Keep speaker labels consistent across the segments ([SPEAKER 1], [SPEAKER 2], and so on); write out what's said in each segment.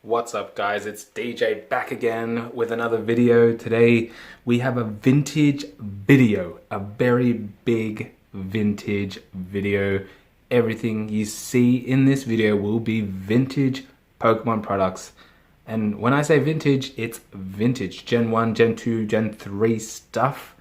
[SPEAKER 1] What's up guys, it's DJ back again with another video. Today we have a vintage video, a very big vintage video. Everything you see in this video will be vintage Pokemon products. And when I say vintage, it's vintage. Gen 1, Gen 2, Gen 3 stuff.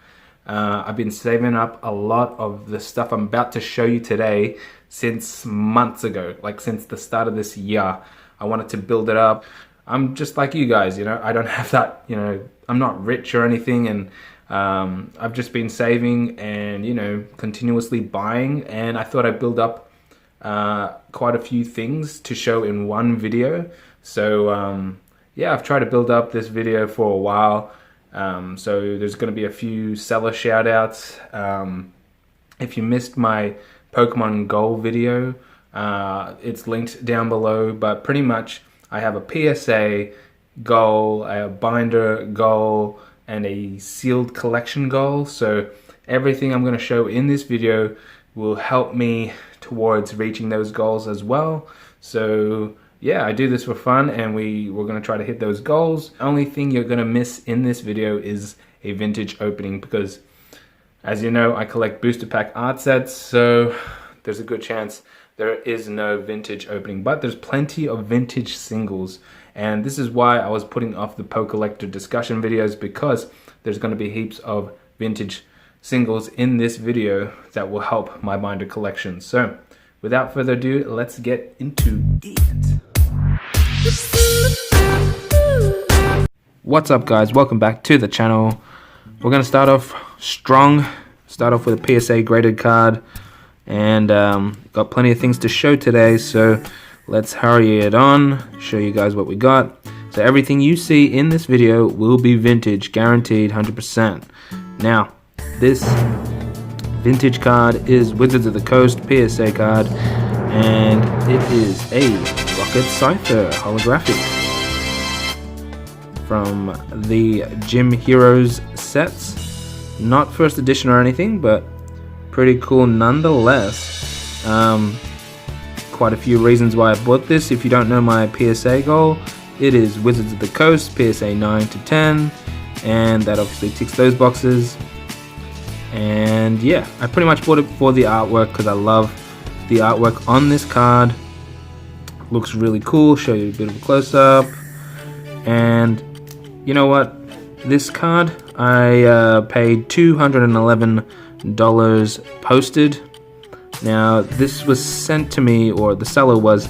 [SPEAKER 1] I've been saving up a lot of the stuff I'm about to show you today since months ago, like since the start of this year. I wanted to build it up. I'm just like you guys, you know, I don't have that, you know, I'm not rich or anything, and I've just been saving and, you know, continuously buying, and I thought I'd build up quite a few things to show in one video. So yeah, I've tried to build up this video for a while. So there's going to be a few seller shout outs. If you missed my Pokemon Go video, it's linked down below, but pretty much I have a PSA goal, a binder goal, and a sealed collection goal. So everything I'm going to show in this video will help me towards reaching those goals as well. So yeah, I do this for fun, and we're going to try to hit those goals. The only thing you're going to miss in this video is a vintage opening, because as you know, I collect booster pack art sets, so there's a good chance there is no vintage opening, but there's plenty of vintage singles. And this is why I was putting off the pokellector discussion videos, because there's going to be heaps of vintage singles in this video that will help my binder collection. So without further ado, let's get into it. What's up guys, welcome back to the channel. We're going to start off strong, start off with a PSA graded card, and got plenty of things to show today, so let's hurry it on, show you guys what we got. So everything you see in this video will be vintage, guaranteed 100%. Now, this vintage card is Wizards of the Coast PSA card, and it is a Rocket Scyther holographic from the Gym Heroes sets. Not first edition or anything, but pretty cool nonetheless. Quite a few reasons why I bought this. If you don't know my PSA goal, it is Wizards of the Coast, PSA 9 to 10, and that obviously ticks those boxes. And yeah, I pretty much bought it for the artwork, because I love the artwork on this card. Looks really cool. Show you a bit of a close-up. And you know what? This card, I paid $211 posted. Now this was sent to me, or the seller was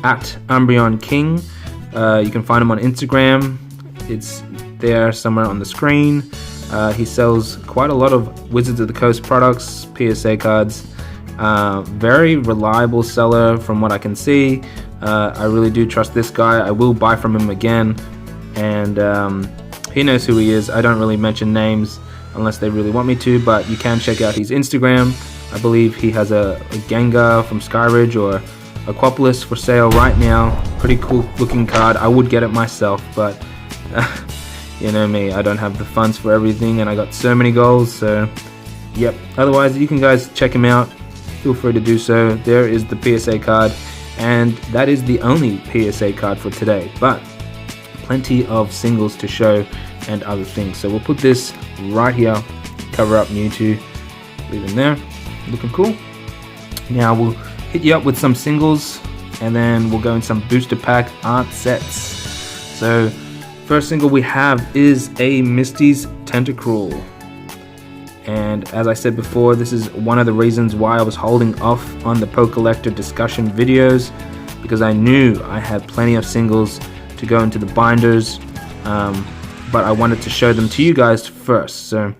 [SPEAKER 1] at Umbreon King. You can find him on Instagram. It's there somewhere on the screen. He sells quite a lot of Wizards of the Coast products, PSA cards. Very reliable seller from what I can see. I really do trust this guy. I will buy from him again, and he knows who he is. I don't really mention names unless they really want me to, but you can check out his Instagram. I believe he has a Gengar from Skyridge or Aquapolis for sale right now. Pretty cool looking card. I would get it myself, but you know me, I don't have the funds for everything, and I got so many goals, so yep. Otherwise, you can guys check him out. Feel free to do so. There is the PSA card, and that is the only PSA card for today, but plenty of singles to show and other things. So we'll put this right here, cover up Mewtwo, leave him there, looking cool. Now we'll hit you up with some singles, and then we'll go in some booster pack art sets. So first single we have is a Misty's Tentacruel, and as I said before, this is one of the reasons why I was holding off on the pokellector discussion videos, because I knew I had plenty of singles to go into the binders, but I wanted to show them to you guys first. So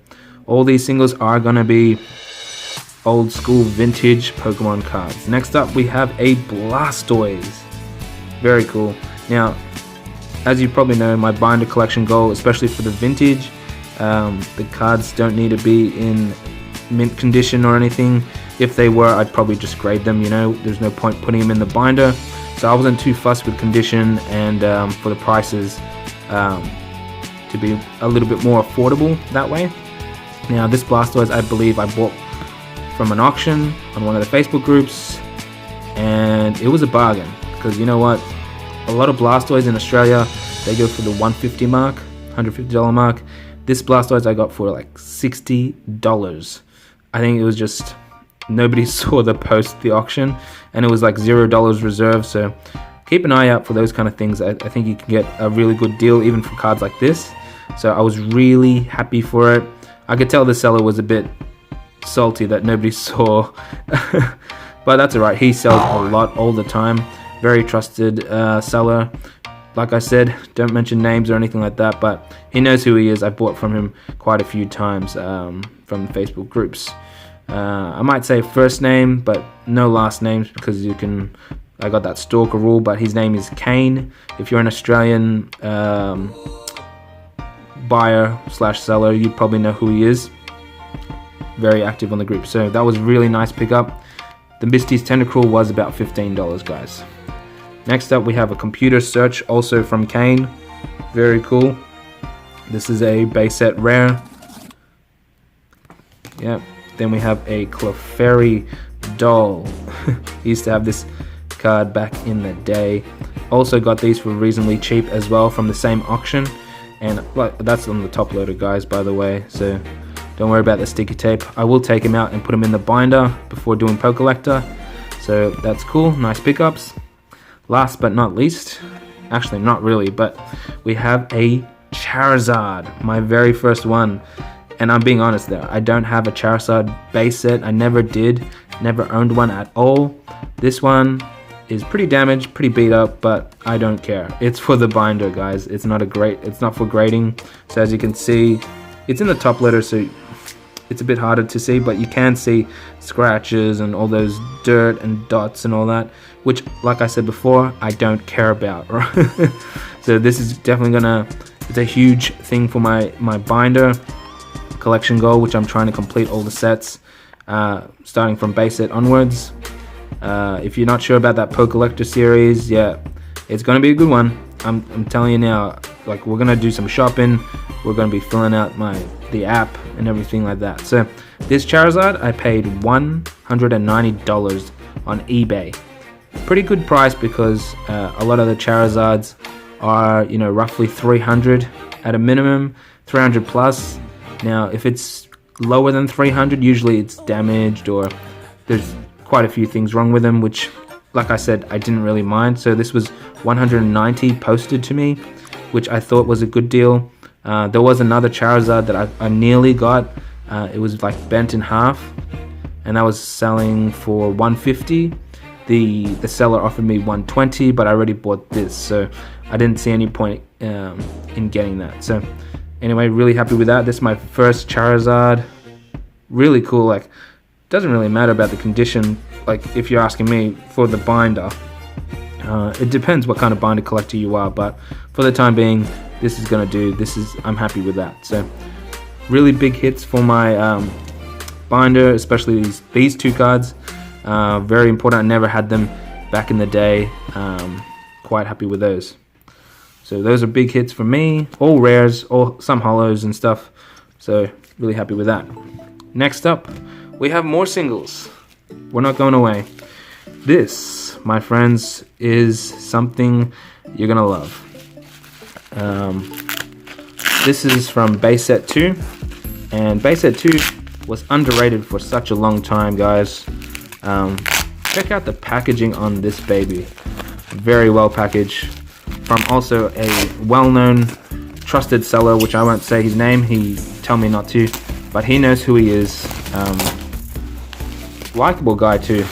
[SPEAKER 1] all these singles are gonna be old school vintage Pokemon cards. Next up we have a Blastoise. Very cool. Now, as you probably know, my binder collection goal, especially for the vintage, the cards don't need to be in mint condition or anything. If they were, I'd probably just grade them, you know, there's no point putting them in the binder. So I wasn't too fussed with condition, and for the prices to be a little bit more affordable that way. Now this Blastoise, I believe I bought from an auction on one of the Facebook groups, and it was a bargain, because you know what, a lot of Blastoise in Australia, they go for the $150 mark, $150 mark. This Blastoise I got for like $60. I think it was just nobody saw the post the auction, and it was like $0 reserve. So keep an eye out for those kind of things. I think you can get a really good deal even for cards like this. So I was really happy for it. I could tell the seller was a bit salty that nobody saw, but that's alright. He sells a lot all the time. Very trusted seller. Like I said, don't mention names or anything like that, but he knows who he is. I bought from him quite a few times from Facebook groups. I might say first name, but no last names, because I got that stalker rule, but his name is Kane. If you're an Australian buyer / seller, you probably know who he is. Very active on the group. So that was really nice pickup. The Misty's Tentacruel was about $15, guys. Next up, we have a computer search, also from Kane. Very cool. This is a base set rare. Yep. Then we have a Clefairy doll. He used to have this card back in the day. Also got these for reasonably cheap as well from the same auction. And that's on the top loader, guys, by the way. So don't worry about the sticky tape. I will take him out and put him in the binder before doing pokellector. So that's cool. Nice pickups. Last but not least, actually not really, but we have a Charizard, my very first one. And I'm being honest there, I don't have a Charizard base set. I never did, never owned one at all. This one is pretty damaged, pretty beat up, but I don't care. It's for the binder, guys. It's not for grading. So as you can see, it's in the top loader, so it's a bit harder to see, but you can see scratches and all those dirt and dots and all that, which, like I said before, I don't care about, right? So this is definitely it's a huge thing for my binder collection goal, which I'm trying to complete all the sets, starting from base set onwards. If you're not sure about that pokellector series, yeah, it's gonna be a good one. I'm telling you now, like, we're gonna do some shopping. We're gonna be filling out the app and everything like that. So this Charizard, I paid $190 on eBay. Pretty good price, because a lot of the Charizards are, roughly 300 at a minimum, 300 plus. Now, if it's lower than 300, usually it's damaged or there's quite a few things wrong with them, which, like I said, I didn't really mind. So this was 190 posted to me, which I thought was a good deal. There was another Charizard that I nearly got. It was like bent in half, and I was selling for 150. The seller offered me 120, but I already bought this, so I didn't see any point in getting that. So anyway, really happy with that. This is my first Charizard. Really cool. Like, doesn't really matter about the condition. Like, if you're asking me for the binder, it depends what kind of binder collector you are, but for the time being, this is gonna do. I'm happy with that. So really big hits for my binder, especially these two cards. Very important. I never had them back in the day. Quite happy with those. So those are big hits for me. All rares, or some holos and stuff. So really happy with that. Next up, we have more singles. We're not going away. This, my friends, is something you're gonna love. This is from base set 2, and base set 2 was underrated for such a long time, guys. Check out the packaging on this baby. Very well packaged, from also a well-known trusted seller, which I won't say his name. He told me not to, but he knows who he is. Likeable guy too.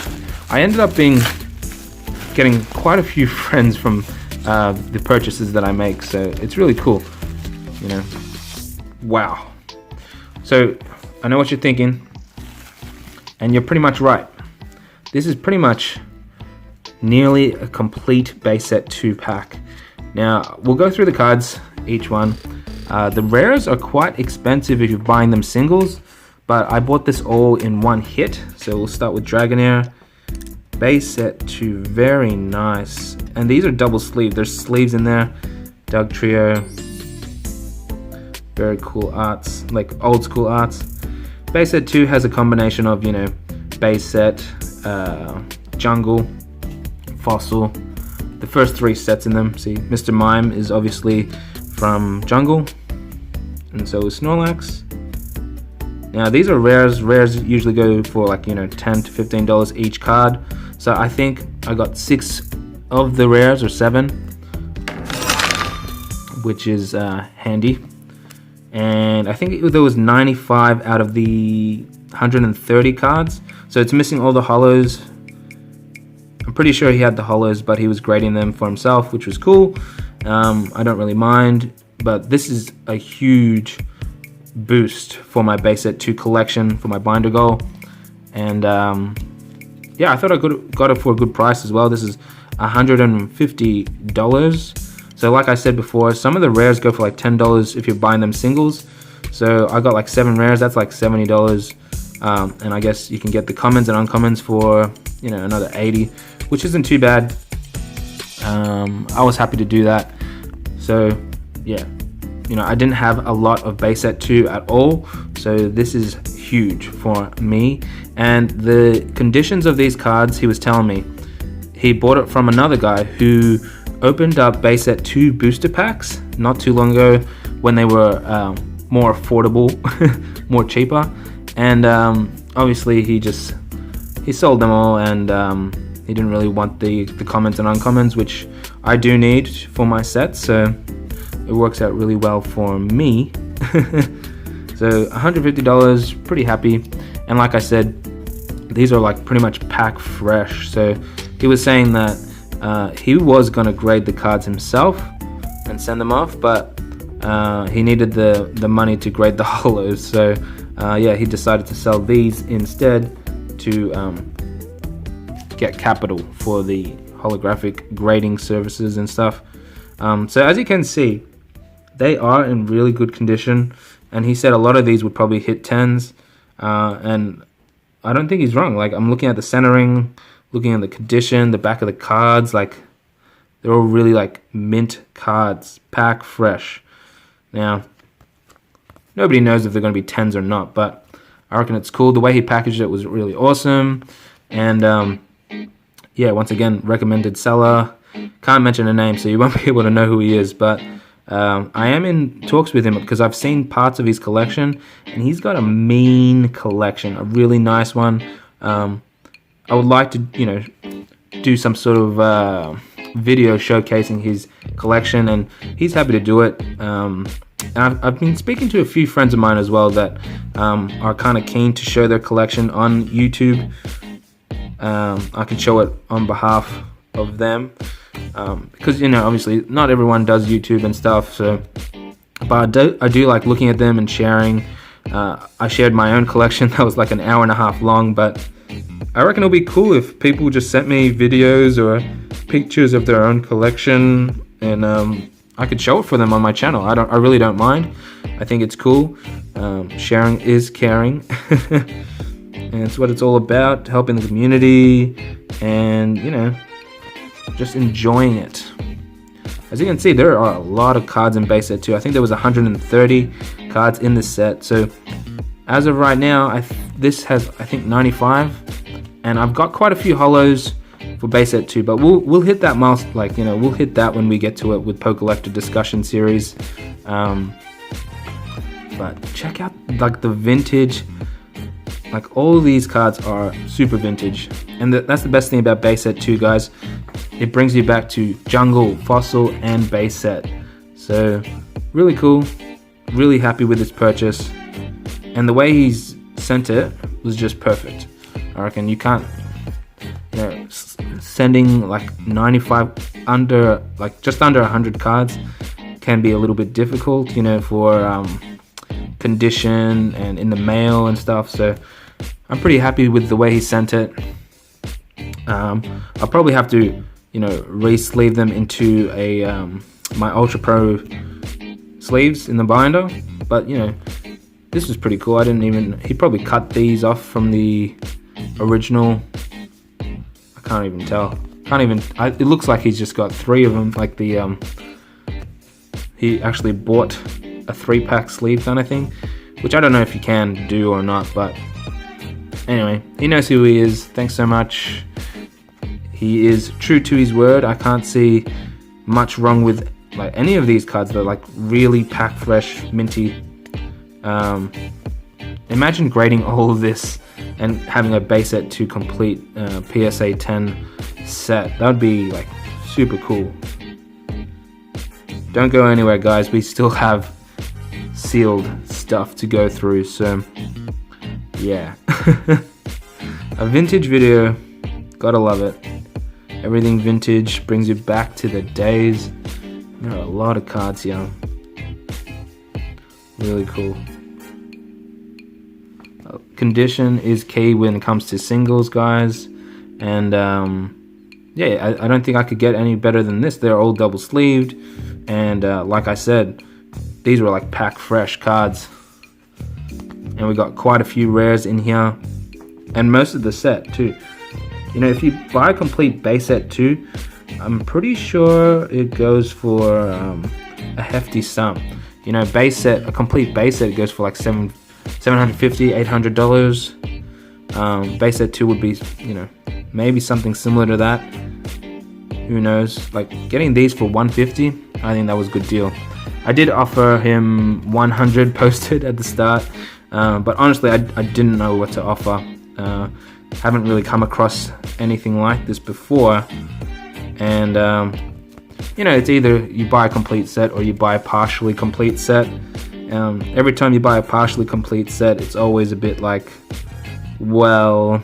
[SPEAKER 1] I ended up getting quite a few friends from the purchases that I make, so it's really cool. Wow. So I know what you're thinking, and you're pretty much right. This is pretty much nearly a complete base set 2 pack. Now we'll go through the cards, each one. The rares are quite expensive if you're buying them singles, but I bought this all in one hit. So we'll start with Dragonair. Base set 2, very nice. And these are double sleeve. There's sleeves in there. Doug Trio. Very cool arts, like old school arts. Base set 2 has a combination of, base set, jungle, fossil, the first 3 sets in them. See, Mr. Mime is obviously from Jungle, and so is Snorlax. Now these are rares. Rares usually go for like, $10 to $15 each card. So I think I got 6 of the rares, or 7, which is handy. And I think there was 95 out of the 130 cards. So it's missing all the holos. I'm pretty sure he had the holos, but he was grading them for himself, which was cool. I don't really mind, but this is a huge boost for my base set 2 collection, for my binder goal. And yeah, I thought I got it for a good price as well. This is $150. So like I said before, some of the rares go for like $10 if you're buying them singles. So I got like 7 rares, that's like $70. And I guess you can get the commons and uncommons for, another 80, which isn't too bad. I was happy to do that. So yeah, I didn't have a lot of base set 2 at all, so this is huge for me. And the conditions of these cards, he was telling me, he bought it from another guy who opened up base set 2 booster packs not too long ago when they were more affordable, more cheaper. And obviously he sold them all, and he didn't really want the commons and uncommons, which I do need for my set, so it works out really well for me. So $150, pretty happy. And like I said, these are like pretty much pack fresh. So he was saying that he was gonna grade the cards himself and send them off, but he needed the money to grade the holos. So yeah, he decided to sell these instead to get capital for the holographic grading services and stuff. So as you can see, they are in really good condition, and he said a lot of these would probably hit 10s, and I don't think he's wrong. Like, I'm looking at the centering, looking at the condition, the back of the cards, like they're all really like mint cards, pack fresh. Now nobody knows if they're going to be 10s or not, but I reckon it's cool. The way he packaged it was really awesome. And yeah, once again, recommended seller. Can't mention a name, so you won't be able to know who he is, but I am in talks with him because I've seen parts of his collection, and he's got a mean collection, a really nice one. I would like to, do some sort of video showcasing his collection, and he's happy to do it. I've been speaking to a few friends of mine as well that are kind of keen to show their collection on YouTube. I can show it on behalf of them, because obviously not everyone does YouTube and stuff. So, but I do like looking at them and sharing. I shared my own collection that was like an hour and a half long, but I reckon it'll be cool if people just sent me videos or pictures of their own collection, and I could show it for them on my channel. I really don't mind. I think it's cool. Sharing is caring. And it's what it's all about, helping the community and, just enjoying it. As you can see, there are a lot of cards in base set 2. I think there was 130 cards in this set. So as of right now, this has, I think, 95. And I've got quite a few holos for base set 2, but we'll hit that milestone, we'll hit that when we get to it with pokellector discussion series. But check out like the vintage. Like, all these cards are super vintage, and that's the best thing about base set 2, guys. It brings you back to Jungle, Fossil, and base set. So really cool, really happy with this purchase, and the way he's sent it was just perfect. I reckon you can't, sending like 95 under, like just under 100 cards can be a little bit difficult, for condition and in the mail and stuff. So I'm pretty happy with the way he sent it. I'll probably have to, re-sleeve them into a my Ultra Pro sleeves in the binder. But this is pretty cool. He probably cut these off from the original. I can't even tell. It looks like he's just got 3 of them. Like he actually bought a 3-pack sleeve kind of thing, which I don't know if you can do or not, but anyway, he knows who he is. Thanks so much.
[SPEAKER 2] he is true to his word. I can't see much wrong with like any of these cards. They're like really pack fresh, minty. Imagine grading all of this and having a base set to complete PSA 10 set. That would be like super cool. Don't go anywhere, guys. We still have sealed stuff to go through, so yeah. A vintage video, gotta love it. Everything vintage brings you back to the days. There are a lot of cards here. Really cool. Condition is key when it comes to singles, guys. And yeah, I don't think I could get any better than this. They're all double sleeved, and like I said, these were like pack fresh cards. And we got quite a few rares in here, and most of the set too. You know, if you buy a complete base set too, I'm pretty sure it goes for a hefty sum. You know, base set, a complete base set goes for like $750, $800. Base set 2 would be, you know, maybe something similar to that. Who knows? Like getting these for $150, I think that was a good deal. I did offer him 100 posted at the start, but honestly, I didn't know what to offer. Haven't really come across anything like this before, and you know, it's either you buy a complete set or you buy a partially complete set. Every time you buy a partially complete set, it's always a bit like, well,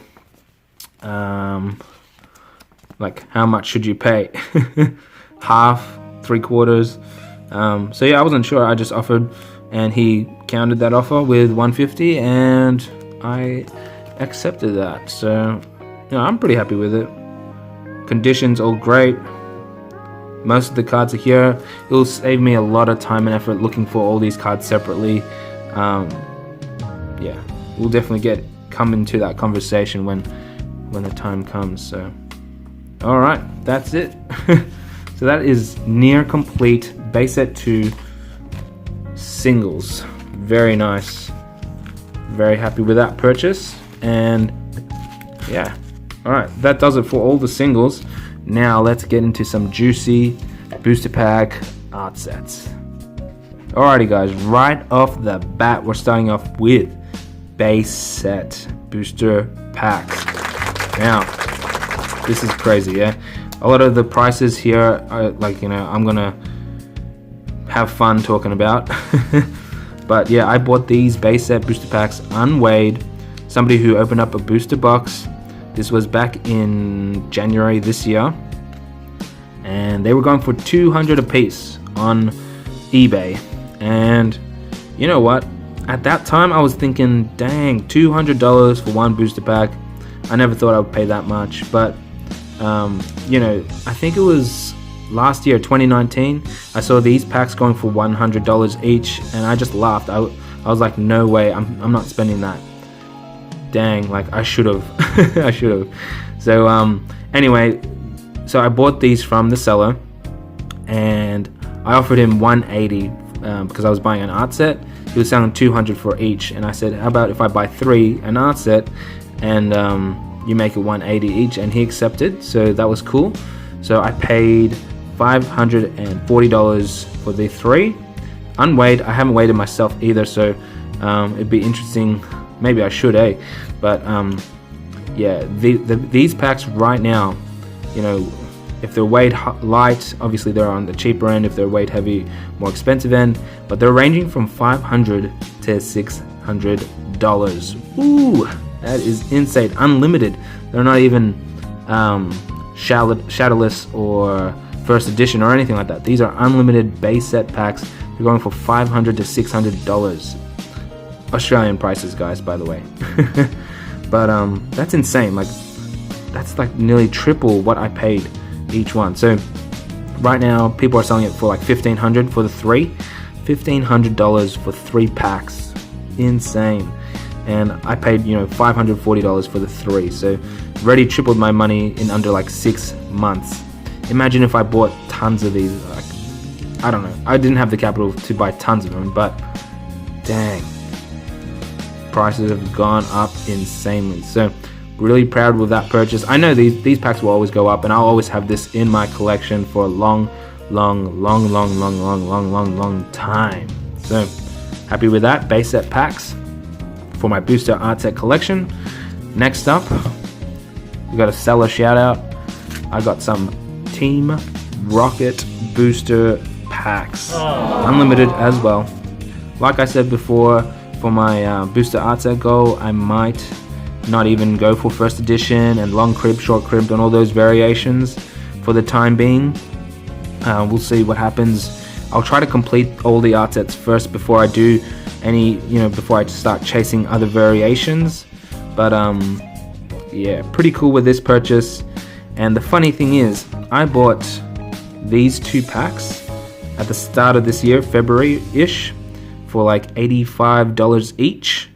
[SPEAKER 2] like how much should you pay? Half, 3/4. So yeah, I wasn't sure. I just offered, and he countered that offer with 150, and I accepted that. So you know, I'm pretty happy with it. Conditions all great. Most of the cards are here. It will save me a lot of time and effort looking for all these cards separately. Yeah, we'll definitely come into that conversation when the time comes. So, all right, that's it. So that is near complete base set 2 singles. Very nice. Very happy with that purchase. And yeah, all right, that does it for all the singles. Now let's get into some juicy booster pack art sets. Alrighty guys, right off the bat, we're starting off with base set booster packs. Now, this is crazy, yeah? A lot of the prices here are like, you know, I'm gonna have fun talking about. But yeah, I bought these base set booster packs unweighed. Somebody who opened up a booster box. This was back in January this year, and they were going for $200 a piece on eBay. And you know what? At that time, I was thinking, dang, $200 for one booster pack. I never thought I would pay that much, but you know, I think it was last year, 2019, I saw these packs going for $100 each, and I just laughed. I was like, no way, I'm not spending that. Dang, like I should have. I should have. So anyway, so I bought these from the seller, and I offered him $180 because I was buying an art set. He was selling $200 for each, and I said, how about if I buy 3 an art set, and you make it $180 each? And he accepted, so that was cool. So I paid $540 for the 3 unweighed. I haven't weighed it myself either, so it'd be interesting. Maybe I should, but yeah, these packs right now, you know, if they're weighed light, obviously they're on the cheaper end. If they're weighed heavy, more expensive end. But they're ranging from $500 to $600. Ooh, that is insane. Unlimited. They're not even shadowless or first edition or anything like that. These are unlimited base set packs. They're going for $500 to $600. Australian prices, guys, by the way. But that's insane. Like, that's like nearly triple what I paid each one. So right now people are selling it for like $1,500 for the 3. $1,500 for 3 packs. Insane. And I paid, you know, $540 for the 3. So already tripled my money in under like 6 months. Imagine if I bought tons of these. Like, I don't know, I didn't have the capital to buy tons of them, but dang, prices have gone up insanely. So Really proud with that purchase. I know these packs will always go up, and I'll always have this in my collection for a long time. So happy with that. Base set packs for my booster art set collection. Next up, we got a seller shout out. I got some Team Rocket booster packs, unlimited as well. Like I said before, for my booster art set goal, I might not even go for first edition and long crib, short crib, and all those variations for the time being. We'll see what happens. I'll try to complete all the art sets first before I do any, before I start chasing other variations. But yeah, pretty cool with this purchase. And the funny thing is, I bought these 2 packs at the start of this year, February-ish, for like $85 each.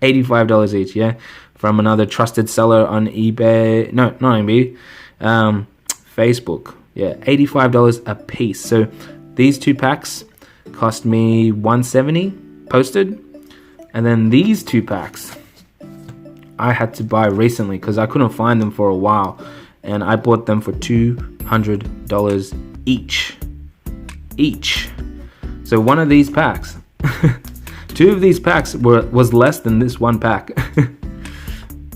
[SPEAKER 2] $85 each, yeah, from another trusted seller on eBay. No, not eBay, Facebook. Yeah, $85 a piece. So these 2 packs cost me $170 posted, and then these 2 packs I had to buy recently because I couldn't find them for a while, and I bought them for $200 each. So one of these packs. 2 of these packs was less than this 1 pack.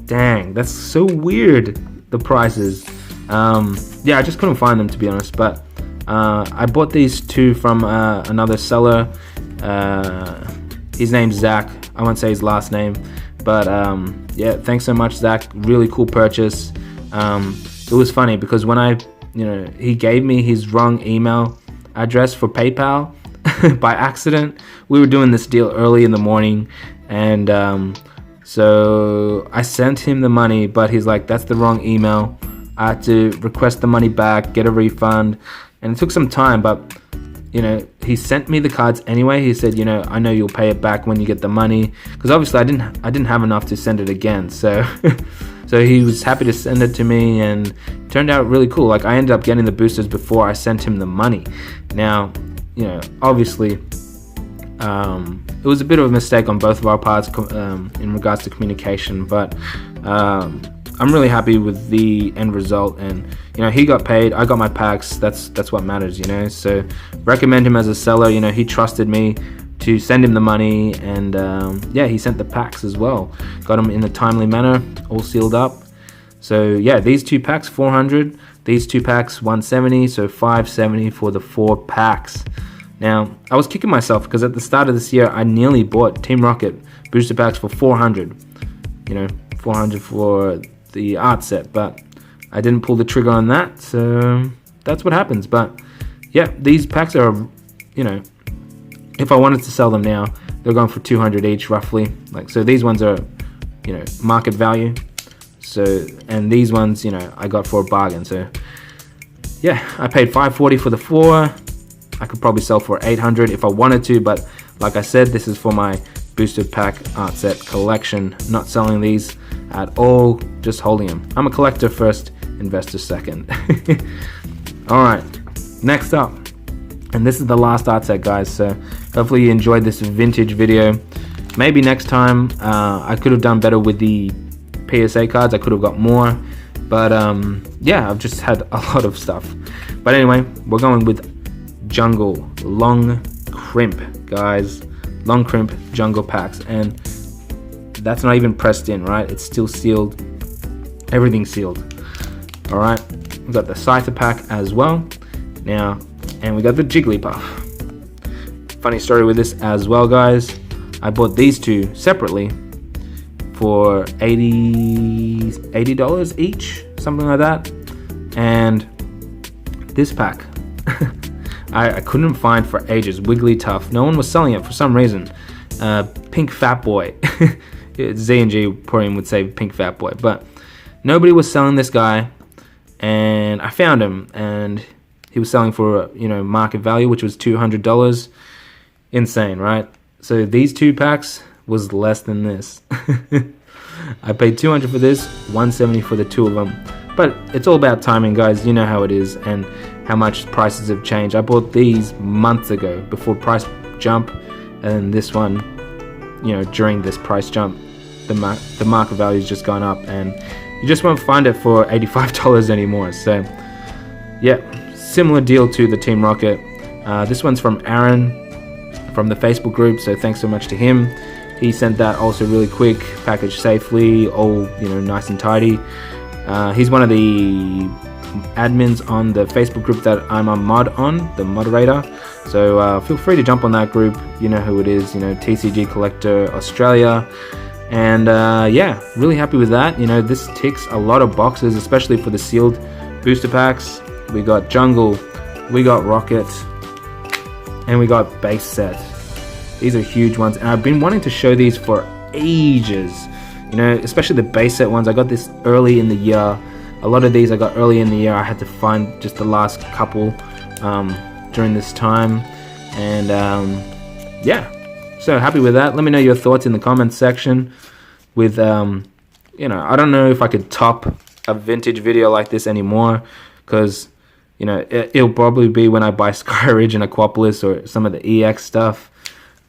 [SPEAKER 2] Dang, that's so weird, the prices. Yeah, I just couldn't find them, to be honest. But I bought these 2 from another seller. His name's Zach. I won't say his last name. But yeah, thanks so much, Zach. Really cool purchase. It was funny because when he gave me his wrong email address for PayPal by accident. We were doing this deal early in the morning, and so I sent him the money, but he's like, that's the wrong email. I had to request the money back, get a refund, and it took some time, but he sent me the cards anyway. He said, I know you'll pay it back when you get the money, because obviously I didn't have enough to send it again, so so he was happy to send it to me, and it turned out really cool. Like, I ended up getting the boosters before I sent him the money. Now, obviously, it was a bit of a mistake on both of our parts in regards to communication, but I'm really happy with the end result, and he got paid, I got my packs. That's what matters, so recommend him as a seller. He trusted me to send him the money, and yeah, he sent the packs as well, got them in a timely manner, all sealed up. So yeah, these 2 packs $400, these 2 packs $170, so $570 for the 4 packs. Now, I was kicking myself because at the start of this year, I nearly bought Team Rocket booster packs for $400. $400 for the art set, but I didn't pull the trigger on that, so that's what happens. But yeah, these packs are, if I wanted to sell them now, they're going for $200 each, roughly. So these ones are, market value. So, and these ones, I got for a bargain. So yeah, I paid $540 for the 4. I could probably sell for $800 if I wanted to, but like I said, this is for my booster pack art set collection. Not selling these at all, just holding them. I'm a collector first, investor second. Alright, next up, and this is the last art set, guys, so hopefully you enjoyed this vintage video. Maybe next time I could have done better with the PSA cards. I could have got more, but yeah, I've just had a lot of stuff. But anyway, we're going with Jungle Long Crimp, guys. Long Crimp Jungle packs, and that's not even pressed in, right? It's still sealed. Everything's sealed. All right, we got the Scyther pack as well now, and we got the Jigglypuff. Funny story with this as well, guys. I bought these 2 separately for $80 each, something like that. And this pack I couldn't find for ages. Wigglytuff. No one was selling it for some reason. Pink Fat Boy. Z&G Porium would say Pink Fat Boy, but nobody was selling this guy, and I found him, and he was selling for market value, which was $200. Insane, right? So these 2 packs was less than this. I paid $200 for this, $170 for the 2 of them. But it's all about timing, guys. You know how it is, and how much prices have changed. I bought these months ago before price jump, and this one, during this price jump. the market value's just gone up, and you just won't find it for $85 anymore. So yeah, similar deal to the Team Rocket. This one's from Aaron from the Facebook group, so thanks so much to him. He sent that also really quick, packaged safely, all nice and tidy. He's one of the admins on the Facebook group that I'm a mod on, the moderator. So feel free to jump on that group. You know who it is, TCG Collector Australia. And yeah, really happy with that. This ticks a lot of boxes, especially for the sealed booster packs. We got Jungle, we got Rocket, and we got Base Set. These are huge ones, and I've been wanting to show these for ages. Especially the Base Set ones. I got this early in the year. A lot of these I got early in the year. I had to find just the last couple during this time, and yeah, so happy with that. Let me know your thoughts in the comments section. With I don't know if I could top a vintage video like this anymore, because it'll probably be when I buy Skyridge and Aquapolis or some of the EX stuff.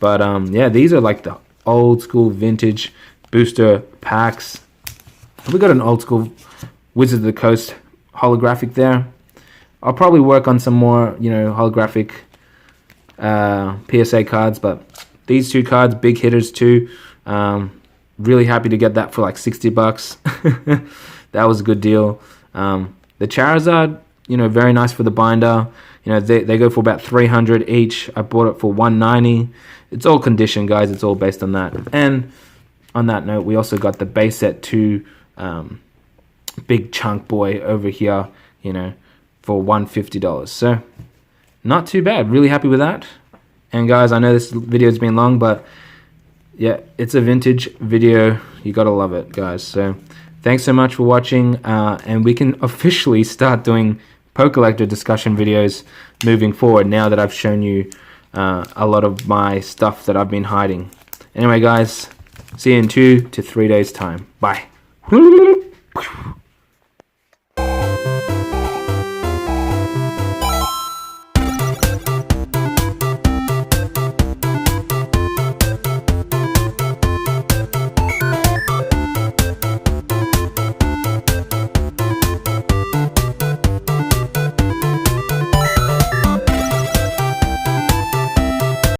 [SPEAKER 2] But yeah, these are like the old school vintage booster packs. We got an old school Wizards of the Coast holographic there. I'll probably work on some more holographic PSA cards, but these two cards, big hitters too. Really happy to get that for like $60. That was a good deal. The Charizard, very nice for the binder. They go for about $300 each. I bought it for $190. It's all condition, guys. It's all based on that. And on that note, we also got the Base Set 2 big chunk boy over here, for $150. So not too bad. Really happy with that. And guys, I know this video's been long, but yeah, it's a vintage video. You gotta love it, guys. So thanks so much for watching, and we can officially start doing pokellector discussion videos moving forward now that I've shown you a lot of my stuff that I've been hiding. Anyway, guys, see you in 2 to 3 days time. Bye.